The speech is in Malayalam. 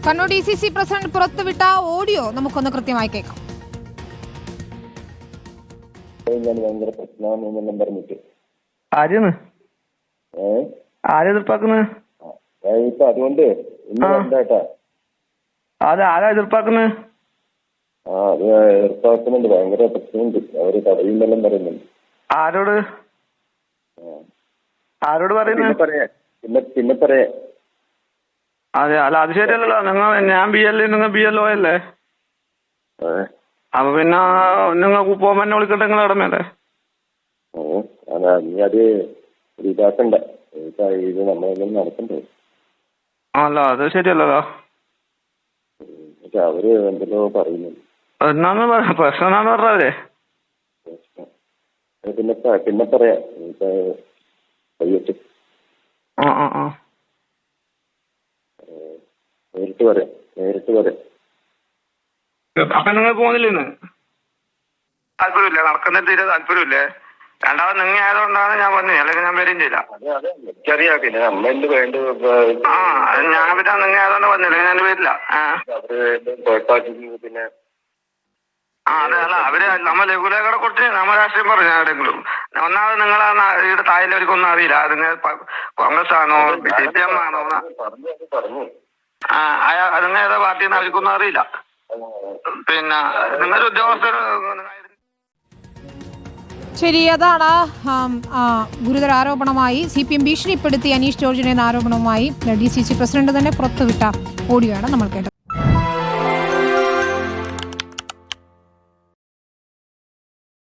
കണ്ണൂർ DCC പ്രസിഡന്റ് പുറത്തുവിട്ട ഓഡിയോ നമുക്കൊന്ന് കൃത്യമായി കേൾക്കാം. ഭയങ്കര പ്രശ്നമാണെന്നെല്ലാം പറഞ്ഞിട്ട് ആര്യാണ് ആരെ എതിർപ്പാക്കുന്നത്? ഇപ്പൊ അതുകൊണ്ട് എന്താട്ടാ അത് ആരാ എതിർപ്പാക്കുന്നത്? അത് എതിർപ്പാക്കുന്നുണ്ട്. ഭയങ്കര പ്രശ്നമുണ്ട്. അവര് തടയുന്നെല്ലാം പറയുന്നുണ്ട്. ആരോട് ആരോട് പറയുന്നത്? പിന്നെ പറയാ. അതെ, അല്ല അത് ശരിയല്ലല്ലോ. ഞാൻ BL നിങ്ങൾ BLO അല്ലേ? അപ്പൊ പിന്നെ നിങ്ങൾക്ക് പോകുമ്പോ എന്നെ വിളിക്കട്ടെ, നിങ്ങൾ ഇടമേലേ. അതാ നീ അത് ഇതാക്കണ്ട. ഇത് നമ്മളെല്ലാം നടക്കണ്ടേ? അല്ല അത് ശരിയല്ലല്ലോ. അവര് എന്തെല്ലോ പറയുന്നുണ്ട്. എന്നാന്ന് പ്രശ്നം എന്നാന്ന് പറഞ്ഞാലേ പിന്നെ പറയാ. നേരിട്ട് പറയാം. അപ്പൊ നിങ്ങൾ പോകുന്നില്ലെന്ന് താല്പര്യമില്ലേ? നടക്കുന്ന തീരെ താല്പര്യമില്ലേ? രണ്ടാമത് നിങ്ങൾ ആയതുകൊണ്ടാണ് ഞാൻ വന്നത്, അല്ലെങ്കിൽ ഞാൻ വരും ചെയ്യില്ല. എനിക്കറിയാം. പിന്നെ നമ്മളെന്ത് വേണ്ട ഞാൻ പിന്നെ നിങ്ങൾ ആയതുകൊണ്ട് വന്നില്ല, ഞാൻ വരില്ല. പിന്നെ അതെ, അല്ല അവര് നമ്മ ലഘുലേഖയുടെ കൊടുത്ത് നമ്മ രാഷ്ട്രീയം പറഞ്ഞു എവിടെയെങ്കിലും. ഒന്നാമത് നിങ്ങൾ ഇവിടെ താഴെവർക്കൊന്നും അറിയില്ല. നിങ്ങൾ കോൺഗ്രസ് ആണോ CPM ആണോ നിങ്ങൾ ഏതാ പാർട്ടിന്ന് അവർക്കൊന്നും അറിയില്ല. പിന്നെ നിങ്ങളുടെ ഉദ്യോഗസ്ഥർ ശരി, അതാണ് ഗുരുതര ആരോപണമായി CPM ഭീഷണിപ്പെടുത്തി അനീഷ് ജോർജിനെ എന്ന ആരോപണവുമായി DCC പ്രസിഡന്റ് തന്നെ പുറത്തുവിട്ട ഓഡിയോ ആണ് നമ്മൾ കേട്ടത്.